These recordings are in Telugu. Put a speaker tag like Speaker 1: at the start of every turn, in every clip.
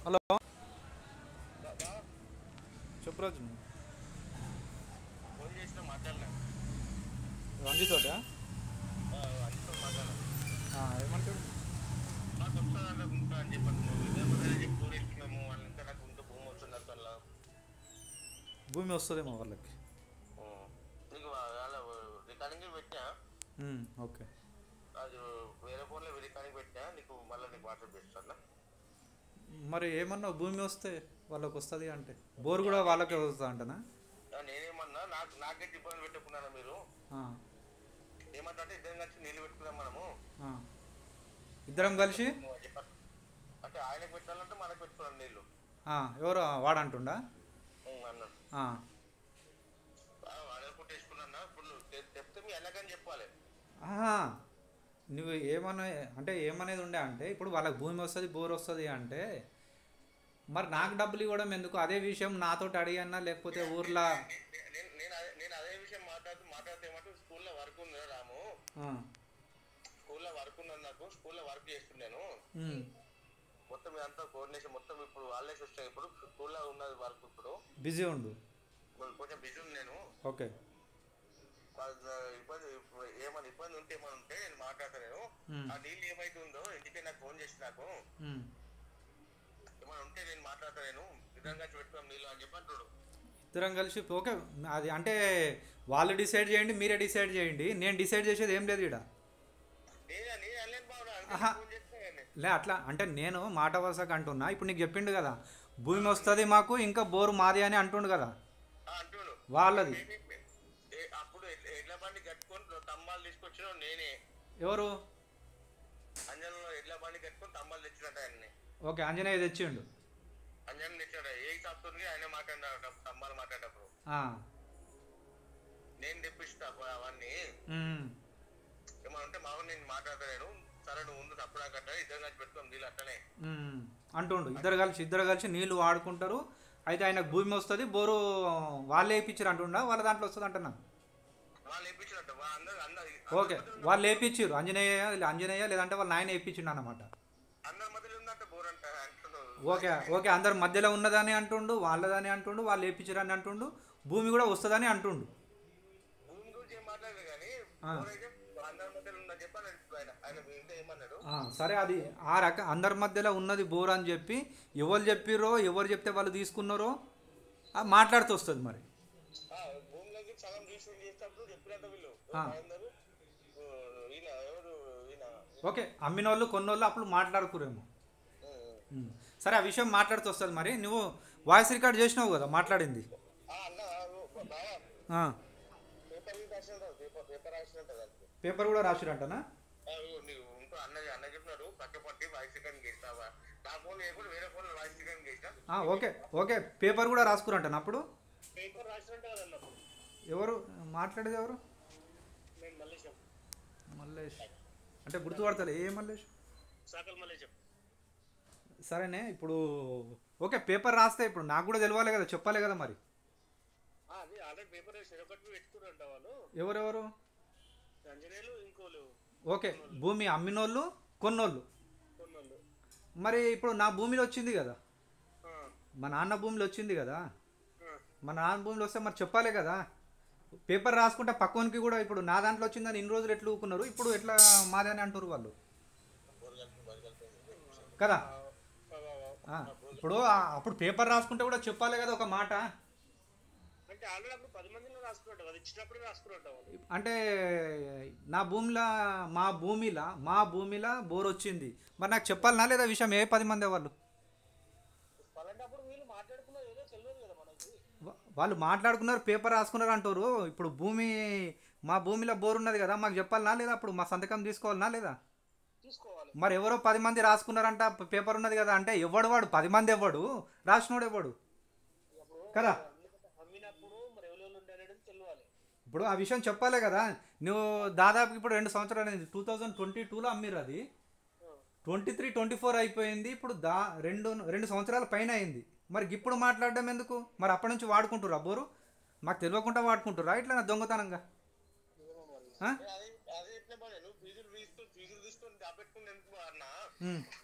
Speaker 1: హలో చెప్పరాజు
Speaker 2: ఫోన్ చేసిన మాట్లాడలే
Speaker 1: రంజితోటా
Speaker 2: అంతా మాట్లాడాలి
Speaker 1: ఏమంటాడు
Speaker 2: నాకు వస్తుందంటే ఉంటా అని చెప్పాను నువ్వు ఇదే మొదలు చెప్పి టూరిస్ట్ మేము వాళ్ళ ఇంకా నాకు ఉంటూ భూమి వస్తున్నారు కల్లా
Speaker 1: భూమి వస్తుందేమో వాళ్ళకి.
Speaker 2: నీకు వాళ్ళ రికార్డింగ్ పెట్టినా
Speaker 1: ఓకే
Speaker 2: అది వేరే ఫోన్లో రికార్డింగ్ పెట్టినా నీకు మళ్ళీ నీకు వాట్సాప్ చేస్తాను.
Speaker 1: మరి ఏమన్నావు భూమి వస్తే వాళ్ళకి వస్తుంది అంటే బోర్ కూడా వాళ్ళకే వస్తుంది అంటనా?
Speaker 2: నేనేమన్నా నాకైతే ఇబ్బంది పెట్టుకున్నాను మీరు ఏమంటే ఇద్దరం కలిసి నీళ్ళు పెట్టుకున్నాం మనము
Speaker 1: ఇద్దరం కలిసి
Speaker 2: చెప్పాను అంటే ఆయనకు పెట్టాలంటే మనకు పెట్టుకున్నాం నీళ్ళు.
Speaker 1: ఎవరు వాడంటుండా
Speaker 2: అన్నాడు వాడే పుట్టేసుకున్నా ఇప్పుడు చెప్తే మీ ఎలాగని చెప్పాలి.
Speaker 1: నువ్వు ఏమన్నా అంటే ఏమనేది ఉండే అంటే ఇప్పుడు వాళ్ళకి భూమి వస్తుంది బోర్ వస్తుంది అంటే మరి నాకు డబ్బులు ఇవ్వడం ఎందుకు? అదే విషయం నాతోటి అడిగన్నా లేకపోతే ఊర్లో
Speaker 2: నేను అదే విషయం మాట్లాడితే ఏమంటే స్కూల్లో వర్క్ ఉంది రాము, స్కూల్లో వర్క్ ఉన్నది నాకు, స్కూల్లో వర్క్ చేస్తున్నాను మొత్తం ఇదంతా కోఆర్డినేషన్ మొత్తం ఇప్పుడు వాళ్ళే చూస్తాను. ఇప్పుడు స్కూల్లో ఉన్నది వర్క్ ఇప్పుడు
Speaker 1: బిజీ ఉండు
Speaker 2: కొంచెం బిజీ ఉంది నేను.
Speaker 1: ఓకే
Speaker 2: ఏమైనా ఇబ్బంది ఉంటే నేను మాట్లాడతాను. ఆ నీళ్ళు ఏమైతుందో ఇంటికే నాకు ఫోన్ చేసి నాకు ఏమైనా ఉంటే నేను మాట్లాడతాను. ఇద్దరం కలిసి పెట్టుకున్నాం నీళ్ళు అని చెప్పి అంటాడు.
Speaker 1: ఇద్దరం కలిసి ఓకే అది అంటే వాళ్ళు డిసైడ్ చేయండి, మీరే డిసైడ్ చేయండి. నేను డిసైడ్ చేసేది ఏం లేదు ఇక్కడ. లే అట్లా అంటే నేను మాట వరుసకు అంటున్నా. ఇప్పుడు నీకు చెప్పిండు కదా భూమి వస్తుంది మాకు ఇంకా బోరు మాది అని అంటుండు కదా వాళ్ళది.
Speaker 2: అప్పుడు ఎడ్ల బండి కట్టుకొని తమ్మాలు తీసుకొచ్చిన నేనే.
Speaker 1: ఎవరు?
Speaker 2: అంజనంలో ఎడ్ల బండి కట్టుకొని తమ్మాలు తెచ్చినట్టు ఆయన్ని.
Speaker 1: ఓకే అంజనేయ తెచ్చిండు.
Speaker 2: అంజనం తెచ్చాడు ఏ చెప్తుంది ఆయన మాట్లాడిన తమ్మాలు మాట్లాడేటప్పుడు నేను తెప్పిస్తా అవన్నీ ఏమన్నా ఉంటే మామూలు నేను మాట్లాడతాను. సరే నువ్వు ముందు తప్పుడు కట్ట ఇద్దరు కలిసి పెట్టుకోం నీళ్ళు అట్టనే
Speaker 1: అంటుండు. ఇద్దరు కలిసి నీళ్ళు వాడుకుంటారు. అయితే ఆయనకు భూమి వస్తుంది బోరు వాళ్ళే వేయించారు అంటుండా వాళ్ళ దాంట్లో వస్తుంది అంటున్నా.
Speaker 2: వాళ్ళు వేయించినట్టు
Speaker 1: ఓకే వాళ్ళు వేయించారు అంజనేయ లేదంటే వాళ్ళ నాయన వేయించిండు అన్నమాట.
Speaker 2: అందరి మధ్యలో ఉందంటే బోర్ అంటే
Speaker 1: ఓకే అందరి మధ్యలో ఉన్నదని అంటుండు, వాళ్ళదని అంటుండు, వాళ్ళు వేయించారు అని అంటుండు, భూమి కూడా వస్తుందని అంటుండు.
Speaker 2: భూమి గురించి ఏం మాట్లాడలేదు కానీ అందరి మధ్యలో ఉందని చెప్పాను ఆయన ఇంకా ఏమన్నాడు.
Speaker 1: సరే అది ఆ అందరి మధ్యలో ఉన్నది బోర్ అని చెప్పి ఎవరు చెప్పిరో ఎవరు చెప్తే వాళ్ళు తీసుకున్నారో మాట్లాడుతూ వస్తుంది. మరి
Speaker 2: భూమిలోకి సగం రిజిస్ట్రేషన్ చేసినప్పుడు చెప్పినట్టు వీళ్ళు
Speaker 1: ఓకే అమ్మినోళ్ళు కొన్నోళ్ళు అప్పుడు మాట్లాడుకురేమో. సరే ఆ విషయం మాట్లాడుతూ వస్తుంది. మరి నువ్వు వాయిస్ రికార్డ్ చేసినావు కదా మాట్లాడింది. పేపర్ కూడా రాసిరంటనా?
Speaker 2: అన్న చెప్పినాడు పక్క పట్టి వాయిస్ రికార్డింగ్ చేస్తావా నా ఫోన్ లేకుండా వేరే ఫోన్ వాయిస్ రికార్డింగ్ చేస్తా.
Speaker 1: ఓకే పేపర్ కూడా రాసుకురంటాను అప్పుడు.
Speaker 2: పేపర్ రాసినట్టు కదన్న
Speaker 1: ఎవరు మాట్లాడేది? ఎవరు? మల్లేష్ అంటే గుర్తుపడతారు. ఏ మల్లేష్? సరేనే ఇప్పుడు ఓకే పేపర్ రాస్తే ఇప్పుడు నాకు కూడా తెలియాలి కదా, చెప్పాలి కదా. మరి ఎవరెవరు? ఓకే భూమి అమ్మినోళ్ళు కొన్నోళ్ళు. మరి ఇప్పుడు నా భూమిలో వచ్చింది కదా, మా నాన్న భూమిలో వచ్చింది కదా, మా నాన్న భూమిలో వస్తే మరి చెప్పాలి కదా. పేపర్ రాసుకుంటే పక్కనికి కూడా ఇప్పుడు నా దాంట్లో వచ్చిందని ఇన్ని రోజులు ఎట్లా ఊకున్నారు, ఇప్పుడు ఎట్లా మాదని అంటారు వాళ్ళు కదా. ఇప్పుడు అప్పుడు పేపర్ రాసుకుంటే కూడా చెప్పాలి కదా ఒక మాట. అంటే నా భూమిలో మా భూమిలో బోర్ వచ్చింది మరి నాకు చెప్పాలనా లేదా విషయం? 10 మంది వాళ్ళు వాళ్ళు మాట్లాడుకున్నారు పేపర్ రాసుకున్నారు అంటారు. ఇప్పుడు మా భూమిలో బోర్ ఉన్నది కదా మాకు చెప్పాలనా లేదా? అప్పుడు మా సంతకం తీసుకోవాలనా లేదా? మరి ఎవరో 10 మంది రాసుకున్నారంట పేపర్ ఉన్నది కదా అంటే ఎవడు వాడు 10 మంది ఎవడు రాసినోడు ఎవడు కదా. ఇప్పుడు ఆ విషయం చెప్పాలి కదా. నువ్వు దాదాపు ఇప్పుడు 2 సంవత్సరాలు అయింది. 2022లో అమ్మిరు, అది 23, 24 అయిపోయింది. ఇప్పుడు రెండు సంవత్సరాల పైన అయింది. మరి ఇప్పుడు మాట్లాడడం ఎందుకు? మరి అప్పటి నుంచి వాడుకుంటురా బోరు? మాకు తెలియకుండా వాడుకుంటురా ఇట్లా నా దొంగతనంగా?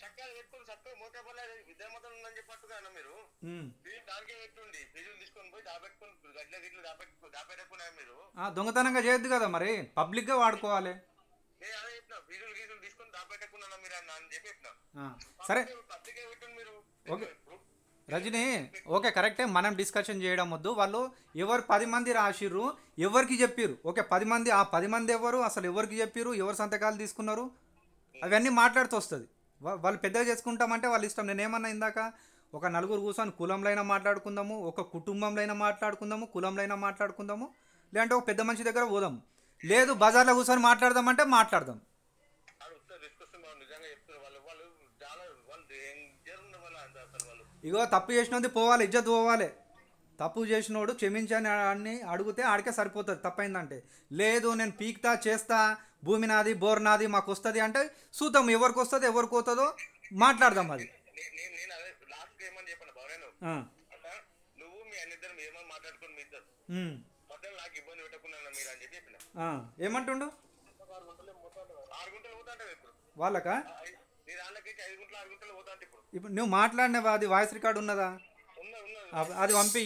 Speaker 2: చక్కగా సంతకాలు పెట్టుకుని చక్కగా మోటార్ విద్యా మొత్తం ఉందని చెప్పట్టుగా అన్న మీరు దానికే పెట్టుండి ఫీజులు తీసుకొని పోయి దాపెట్టుకుని గడ్ల గిట్లు దాపెట్టుకున్నా మీరు
Speaker 1: దొంగతనంగా చేయొద్దు కదా మరి, పబ్లిక్గా వాడుకోవాలి.
Speaker 2: నేను అదే చెప్పిన ఫీజులు గీజులు తీసుకొని దాపెట్టుకున్నా మీరు అని చెప్పి చెప్పిన.
Speaker 1: సరే
Speaker 2: పబ్లికే పెట్టండి మీరు.
Speaker 1: ఓకే రజని, ఓకే కరెక్టే, మనం డిస్కషన్ చేయడం వద్దు. వాళ్ళు ఎవరు 10 మంది రాసిర్రు, ఎవరికి చెప్పిర్రు, ఓకే 10 మంది, ఆ 10 మంది ఎవరు, అసలు ఎవరికి చెప్పిర్రు, ఎవరు సంతకాలు తీసుకున్నారు, అవన్నీ మాట్లాడుతూ వస్తుంది. వాళ్ళు పెద్దగా చేసుకుంటామంటే వాళ్ళ ఇష్టం. నేనేమన్నా ఇందాక ఒక నలుగురు కూర్చొని కులంలో అయినా మాట్లాడుకుందాము, ఒక కుటుంబంలో అయినా మాట్లాడుకుందాము, కులంలో అయినా మాట్లాడుకుందాము, లేదంటే ఒక పెద్ద మనిషి దగ్గర పోదాము, లేదు బజార్లో కూర్చొని మాట్లాడదామంటే మాట్లాడదాం. ఇగో తప్పు చేసినది పోవాలి, ఇజ్జత్ పోవాలి. తప్పు చేసినోడు క్షమించని అని అడిగితే ఆడికే సరిపోతుంది తప్పైందంటే. లేదు నేను పీక్తా చేస్తా, భూమి నాది, బోర్ నాది, మాకు వస్తుంది అంటే చూద్దాం ఎవరికి వస్తుంది ఎవరికి పోతుందో మాట్లాడదాం. అది
Speaker 2: నువ్వు మీ అన్నిద్దరు ఏమని మాట్లాడుకుని మీ ఇద్దరు నాకు ఇబ్బంది పెట్టకుండా మీరు అని చెప్పి చెప్పిన.
Speaker 1: ఏమంటుండు
Speaker 2: 6 గుంటలు పోతా అంటే ఇప్పుడు
Speaker 1: వాళ్ళకా
Speaker 2: నీ దాంట్లోకి 5 గుంటలు 6 గుంటలు పోతా అంటే
Speaker 1: ఇప్పుడు నువ్వు మాట్లాడినవా, అది వాయిస్ రికార్డు ఉన్నదా, అది పంపి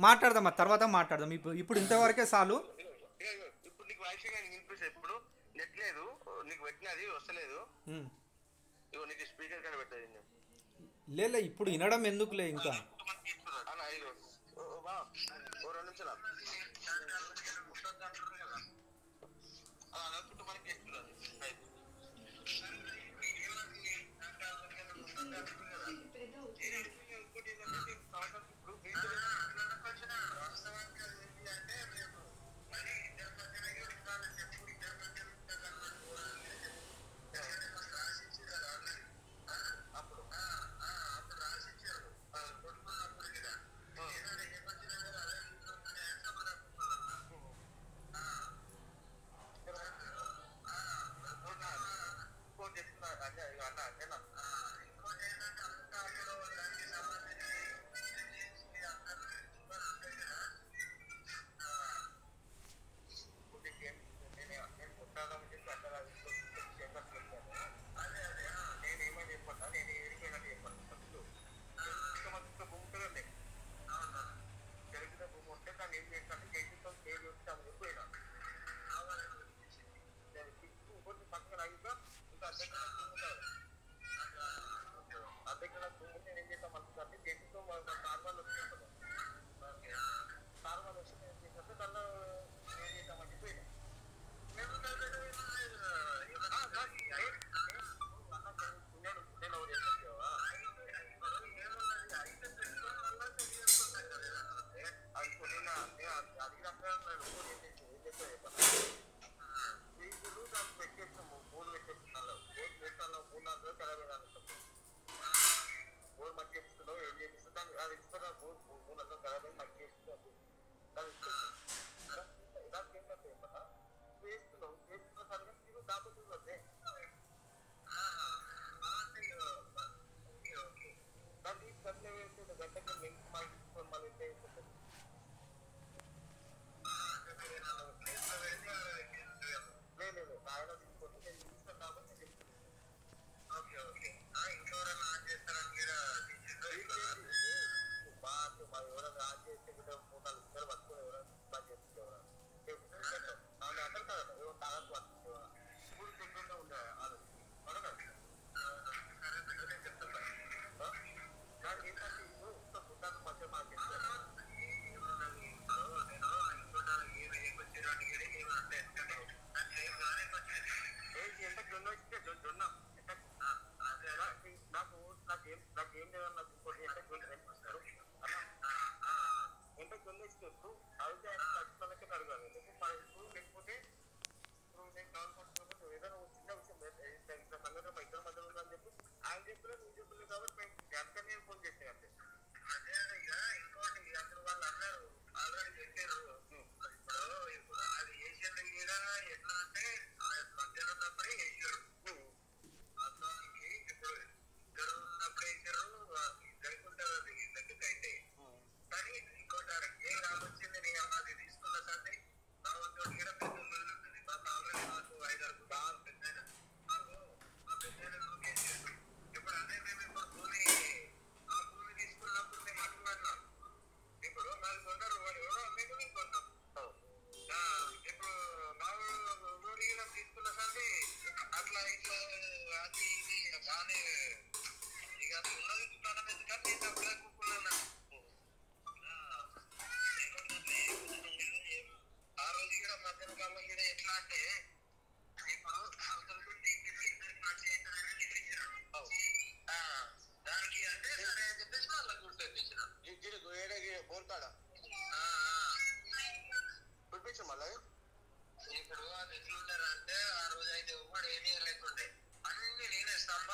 Speaker 1: మాట్లాడదాం, తర్వాత మాట్లాడదాం. ఇప్పుడు ఇంతవరకే చాలు.
Speaker 2: ఇప్పుడు నీకు వాయిస్ వినిపిస్తుంది, ఇప్పుడు నెట్ లేదు నీకు పెట్టినది వస్తలేదు, ఇగో నీకు స్పీకర్ కానీ పెట్టదు.
Speaker 1: లే ఇప్పుడు వినడం ఎందుకులే ఇంకా.
Speaker 2: 2 నిమిషాలు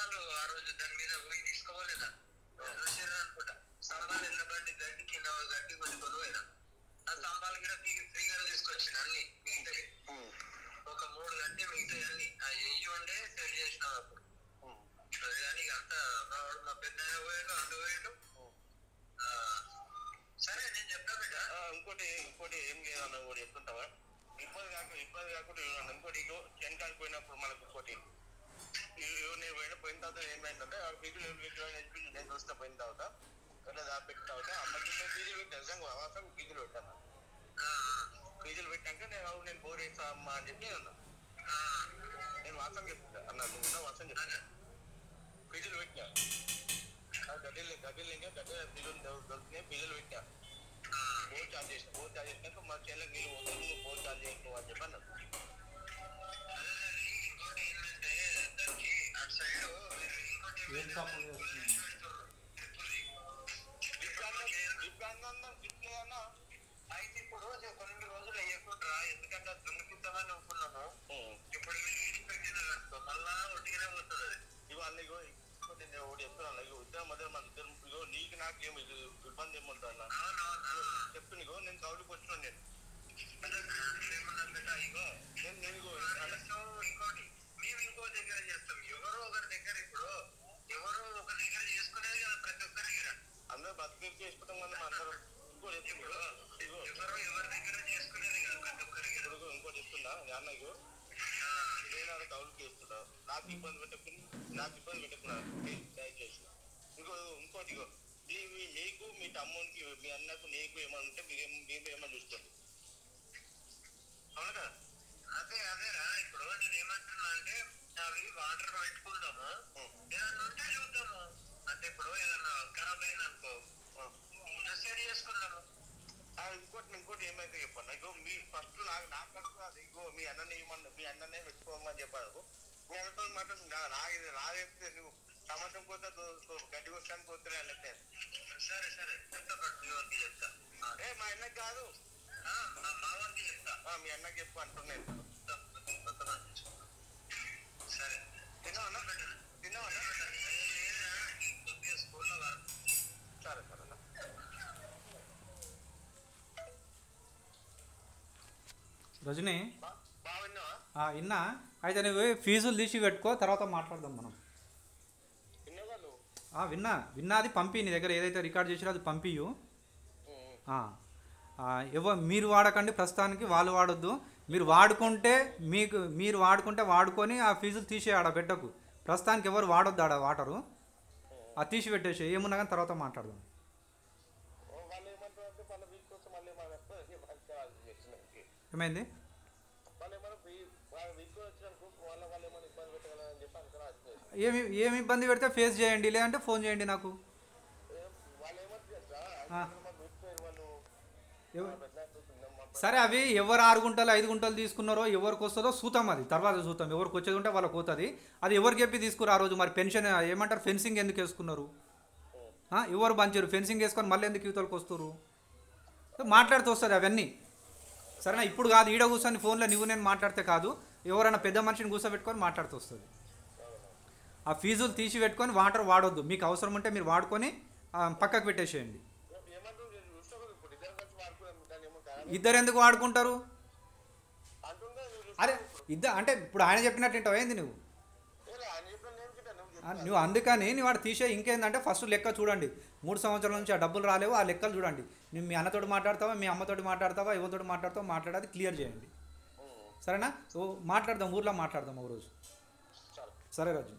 Speaker 2: స్తంభాలు ఆ రోజు దాని మీద పోయి తీసుకోలేదా చూసారా అనుకుంటా. స్తంభాలు ఎల్ల బండి గడ్డి కింద గడ్డి కొనుక్కొని పోయినా. ఆ స్తంభాలు కూడా ఫ్రీగా తీసుకొచ్చిన అన్ని మిగతాయి ఒక 3 గంటలు మిగతాయి అన్ని ఆ ఎయ్యి ఉండే సెట్ చేసినాం అప్పుడు. కానీ అంతా మా పెద్ద పోయాడు అంత పోయాడు. సరే నేను చెప్తా బిడ్డ. ఇంకోటి ఏం లేదన్నా కూడా చెప్తుంటావా? ఇబ్బంది కాకుండా ఇంకోటి వెనకాల పోయినప్పుడు మనకు ఇంకోటి నేను పోయిన తర్వాత ఏమైందంటే నేను చూస్తా పోయిన తర్వాత పెట్టిన తర్వాత అమ్మకి ఫీజులు పెట్టాను అవసరం ఫీజులు పెట్టాను. ఫీజులు పెట్టాక నేను బోర్ వేస్తా అమ్మా అని చెప్పి అన్నా. నేను వాసం చెప్తా అన్నా, నువ్వు వాసం చెప్తా. ఫీజులు పెట్టా గడ్డలు ఫీజులు దొరికినాయి. ఫీజులు పెట్టా బోర్ చార్జ్ చేసినాక మా చెల్లెకి నీళ్ళు పోతాను, నువ్వు బోర్ చార్జ్ చేసినావు అని చెప్పి అన్నారు. అయితే ఇప్పుడు కొన్ని రోజులు అయ్యకుండా ఎందుకంటే దున్నుకుంటామని అనుకున్నాను. ఇప్పుడు మళ్ళా ఒట్టిగానే పోతుంది అది. ఇవాళ నేను ఒకటి చెప్తున్నాను, ఇద్దరు మధ్య మన ఇద్దరు నీకు నాకేం ఇబ్బంది ఏముంటా అన్న చెప్పు. నీకు నేను కౌలుకి వచ్చినాను. ఇంకోటి మేము ఇంకో దగ్గర చేస్తాం. ఎవరో ఒకరి దగ్గర ఇప్పుడు ఎవరో ఒక దగ్గర చేసుకునేది కదా ప్రతి ఒక్కరి దగ్గర. అందరూ బతుకు చేసుకుంటాం కదా అందరూ. ఇంకోటి ఎవరో ఎవరి దగ్గర చేసుకునేది కదా ప్రతి ఒక్కరి దగ్గర. ఇంకోటి చెప్తున్నా అన్నకు నేను అలా కౌలుకి చేస్తున్నా. నాకు ఇబ్బంది పెట్టకున్నా దయచేసి. ఇంకోటి నీకు మీ తమ్మునికి మీ అన్నకు నీకు ఏమన్నా ఉంటే మేము ఏమన్నా చూసుకోండి. అవునా? అదేరా ఇప్పుడు నేను ఏమంటున్నా అంటే అవి వాటర్ పెట్టుకుందాము, ఏదన్నా ఉంటే చూద్దాము. అంటే ఇప్పుడు ఏదన్నా ఖరాబ్ అయింది అనుకో సెట్ చేసుకుందాము. ఇంకోటి ఏమైతే చెప్పాను, ఇగో మీ ఫస్ట్ నాకు కాదు, ఇగో మీ అన్ననే పెట్టుకోమని చెప్పారు. మీ అన్నతో మాత్రం రాదేస్తే నువ్వు సంవత్సరం పోతే గడ్డి వస్తానికి పోతున్నా అంటే సరే చెప్తా. మా అన్నకి కాదు మా వారికి చెప్తా. మీ అన్నకి చెప్పు అంటున్నాను. సరే తిన్నావన్నా స్కూల్లో సరే అన్న.
Speaker 1: రజనీ
Speaker 2: బాగా
Speaker 1: విన్నా. అయితే నువ్వు ఫీజులు తీసి పెట్టుకో, తర్వాత మాట్లాడదాం మనం. విన్నాది పంపి, నీ దగ్గర ఏదైతే రికార్డ్ చేసిరో అది పంపియు. మీరు వాడకండి ప్రస్తుతానికి, వాళ్ళు వాడొద్దు. మీరు వాడుకుంటే వాడుకొని ఆ ఫీజులు తీసే ఆడ పెట్టకు. ప్రస్తుతానికి ఎవరు వాడొద్దు ఆడ వాటరు. అది తీసి పెట్టేసి ఏమున్నా కానీ తర్వాత మాట్లాడదాం. ఏమైంది? ఏమి ఇబ్బంది పెడితే ఫేస్ చేయండి, లేదంటే ఫోన్ చేయండి నాకు. సరే, అవి ఎవరు 6 గుంటలు 5 గుంటలు తీసుకున్నారో ఎవరికి వస్తుందో చూద్దాం, అది తర్వాత చూద్దాం. ఎవరికి వచ్చేది ఉంటే వాళ్ళకి పోతుంది. అది ఎవరికి చెప్పి తీసుకురా ఆ రోజు. మరి పెన్షన్ ఏమంటారు, ఫెన్సింగ్ ఎందుకు వేసుకున్నారు? ఎవరు పంచారు ఫెన్సింగ్ వేసుకొని మళ్ళీ ఎందుకు యువతలకు వస్తారు? మాట్లాడుతూ వస్తుంది అవన్నీ. సరేనా? ఇప్పుడు కాదు, ఈడ కూర్చొని ఫోన్లో నువ్వు నేను మాట్లాడితే కాదు, ఎవరైనా పెద్ద మనిషిని కూర్చోబెట్టుకొని మాట్లాడుతూ వస్తుంది. ఆ ఫీజులు తీసి పెట్టుకొని వాటర్ వాడొద్దు. మీకు అవసరం ఉంటే మీరు వాడుకొని పక్కకు పెట్టేసేయండి. ఇద్దరు ఎందుకు వాడుకుంటారు? అరే అంటే ఇప్పుడు ఆయన చెప్పినట్టు వింటావు ఏంది నువ్వు? అందుకని నీ వాడు తీసే. ఇంకేందంటే ఫస్ట్ లెక్క చూడండి. 3 సంవత్సరాల నుంచి ఆ డబ్బులు రాలేవు, ఆ లెక్కలు చూడండి. నువ్వు మీ అన్నతోటి మాట్లాడతావా, మీ అమ్మతోటి మాట్లాడతావా, ఎవరితోటి మాట్లాడతావా, మాట్లాడేది క్లియర్ చేయండి. సరేనా? మాట్లాడదాం, ఊర్లో మాట్లాడదాం ఒక రోజు. సరే రాజు.